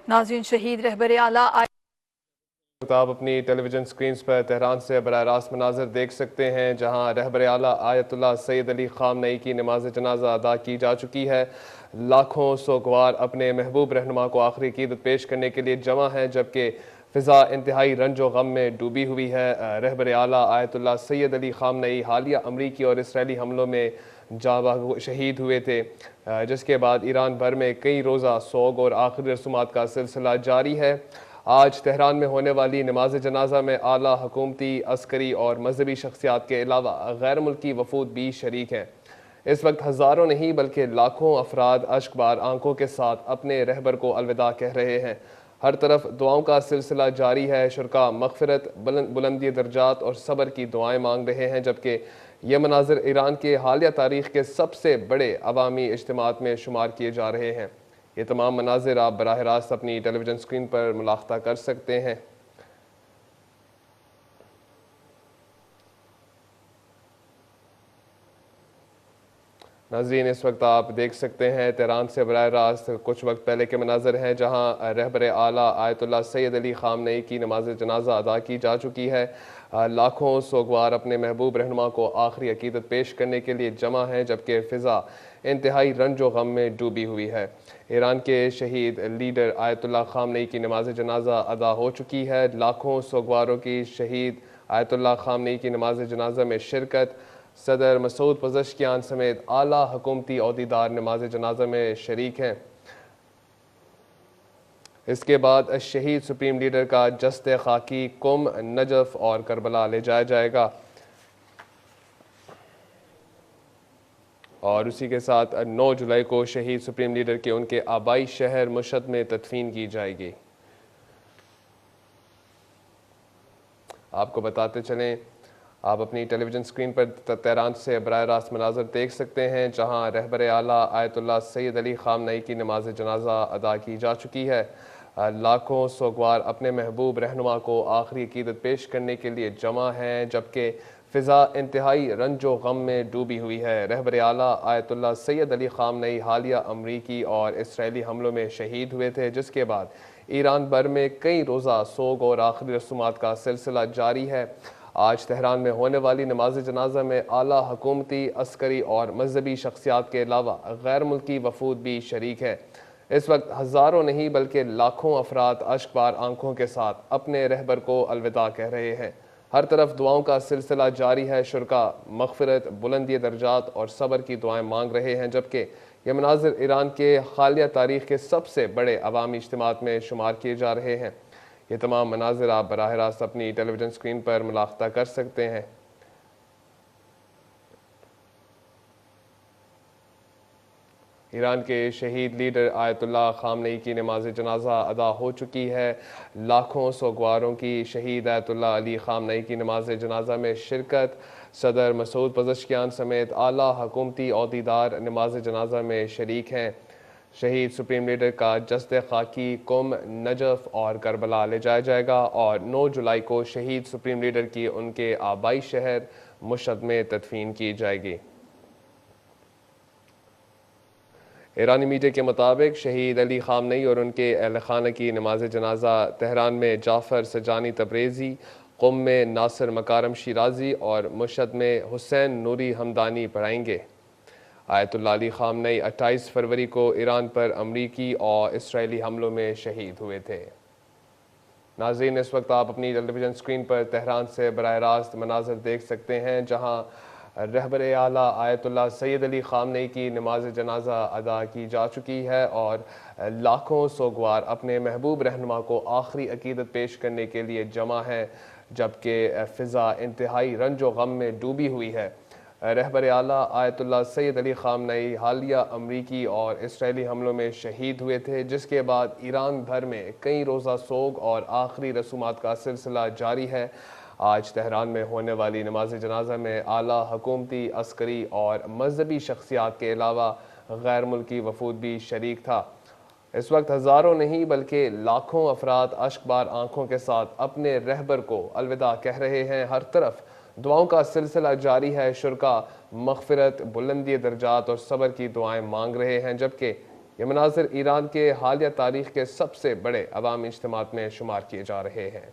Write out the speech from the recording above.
नाज़रीन, शहीद रहबर आला आप अपनी टेलीविजन स्क्रीन पर तेहरान से बराह रास्त मनाजर देख सकते हैं, जहाँ रहबर आला आयतुल्लाह सैयद अली ख़ामनई की नमाज जनाजा अदा की जा चुकी है। लाखों सोगवार अपने महबूब रहनुमा को आखिरी अक़ीदत पेश करने के लिए जमा है, जबकि फ़िज़ा इंतहाई रंजो गम में डूबी हुई है। रहबर आला आयतुल्लाह सैयद अली ख़ामनई हालिया अमरीकी और इसराइली हमलों में जाँ शहीद हुए थे, जिसके बाद ईरान भर में कई रोज़ा सोग और आखिरी रसूमात का सिलसिला जारी है। आज तेहरान में होने वाली नमाज जनाजा में आला हुकूमती, अस्करी और मजहबी शख्सियात के अलावा गैर मुल्की वफूद भी शरीक हैं। इस वक्त हज़ारों नहीं बल्कि लाखों अफराद अश्कबार आंखों के साथ अपने रहबर को अलविदा कह रहे हैं। हर तरफ दुआओं का सिलसिला जारी है। शुरका मगफिरत, बुलंदी दर्जात और सब्र की दुआएं मांग रहे हैं, जबकि यह मनाजिर ईरान के हालिया तारीख के सबसे बड़े अवामी इज्तिमात में शुमार किए जा रहे हैं। ये तमाम मनाजिर आप बराह रास्त अपनी टेलीविजन स्क्रीन पर मुलाख्ता कर सकते हैं। नाज़रीन, इस वक्त आप देख सकते हैं तेहरान से बराह रास्त कुछ वक्त पहले के मनाजिर हैं, जहाँ रहबर आला आयतुल्लाह सैयद अली ख़ामनई की नमाज जनाजा अदा की जा चुकी है। लाखों सोगवार अपने महबूब रहनुमा को आखिरी अक़ीदत पेश करने के लिए जमा हैं, जबकि फ़िज़ा इंतहाई रंजो गम में डूबी हुई है। ईरान के शहीद लीडर आयतुल्लाह ख़ामनई की नमाज जनाजा अदा हो चुकी है। लाखों सोगवारों की शहीद आयतुल्लाह ख़ामनई की नमाज जनाजा में शिरकत। सदर मसूद पज़शकियान समेत आला हुकूमती ओहदेदार नमाज जनाजा में शरीक हैं। इसके बाद शहीद सुप्रीम लीडर का जस्ते खाकी कुम, नजफ और करबला ले जाया जाएगा और उसी के साथ 9 जुलाई को शहीद सुप्रीम लीडर के उनके आबाई शहर मुशहद में तदफीन की जाएगी। आपको बताते चलें, आप अपनी टेलीविजन स्क्रीन पर तेहरान से बराह रास्त मनाजर देख सकते हैं, जहां रहबर आला आयतुल्लाह सैयद अली ख़ामनई की नमाज जनाजा अदा की जा चुकी है। लाखों सोगवार अपने महबूब रहनुमा को आखिरी अक़ीदत पेश करने के लिए जमा हैं, जबकि फ़िज़ा इंतहाई रंजो गम में डूबी हुई है। रहबर आला आयतुल्लाह सैयद अली ख़ामनई हालिया अमरीकी और इसराइली हमलों में शहीद हुए थे, जिसके बाद ईरान भर में कई रोज़ा सोग और आखिरी रसूमात का सिलसिला जारी है। आज तेहरान में होने वाली नमाज जनाजा में आला हुकूमती, अस्करी और मजहबी शख्सियात के अलावा गैर मुल्की वफूद भी शरीक है। इस वक्त हज़ारों नहीं बल्कि लाखों अफराद अश्कबार आंखों के साथ अपने रहबर को अलविदा कह रहे हैं। हर तरफ दुआओं का सिलसिला जारी है। शुरका मगफिरत, बुलंदी दर्जात और सब्र की दुआएं मांग रहे हैं, जबकि यह मनाजिर ईरान के हालिया तारीख के सबसे बड़े अवामी इज्तिमात में शुमार किए जा रहे हैं। ये तमाम मनाजिर आप बराह रास्त अपनी टेलीविजन स्क्रीन पर मुलाख्ता कर सकते हैं। ईरान के शहीद लीडर आयतुल्लाह ख़ामनई की नमाज जनाजा अदा हो चुकी है। लाखों सोगवारों की शहीद आयतुल्लाह अली ख़ामनई की नमाज जनाजा में शिरकत। सदर मसूद पज़शकियान समेत आला हुकूमती ओहदेदार नमाज जनाजा में शरीक हैं। शहीद सुप्रीम लीडर का जस्ते खाकी कुम, नजफ और करबला ले जाया जाएगा और 9 जुलाई को शहीद सुप्रीम लीडर की उनके आबाई शहर मुशहद में तदफीन की जाएगी। ईरानी मीडिया के मुताबिक शहीद अली ख़ामनई और उनके अहल खाना की नमाज जनाजा तेहरान में जाफ़र सजानी तब्रेज़ी, क़ुम में नासिर मकारम शिराजी और मुशहद में हुसैन नूरी हमदानी पढ़ाएंगे। आयतुल्लाह अली ख़ामनई 28 फरवरी को ईरान पर अमरीकी और इसराइली हमलों में शहीद हुए थे। नाज़रीन, इस वक्त आप अपनी टेलीविज़न स्क्रीन पर तेहरान से बराह रास्त मनाज़र देख सकते हैं, जहाँ रहबर आला आयतुल्लाह सैयद अली ख़ामनई की नमाज जनाजा अदा की जा चुकी है और लाखों सोगवार अपने महबूब रहनुमा को आखिरी अक़ीदत पेश करने के लिए जमा है, जबकि फ़िज़ा इंतहाई रंजो गम में डूबी हुई है। रहबर आला आयतुल्लाह सैयद अली ख़ामनई हालिया अमरीकी और इसराइली हमलों में शहीद हुए थे, जिसके बाद ईरान भर में कई रोज़ा सोग और आखिरी रसूमात का सिलसिला जारी है। आज तेहरान में होने वाली नमाज जनाजा में आला हुकूमती, अस्करी और मजहबी शख्सियात के अलावा गैर मुल्की वफूद भी शरीक था। इस वक्त हज़ारों नहीं बल्कि लाखों अफराद अश्कबार आंखों के साथ अपने रहबर को अलविदा कह रहे हैं। हर तरफ दुआओं का सिलसिला जारी है। शुरका मग़फ़िरत, बुलंदी दर्जात और सब्र की दुआएं मांग रहे हैं, जबकि ये मनाज़िर ईरान के हालिया तारीख़ के सबसे बड़े अवामी इज्तिमात में शुमार किए जा रहे हैं।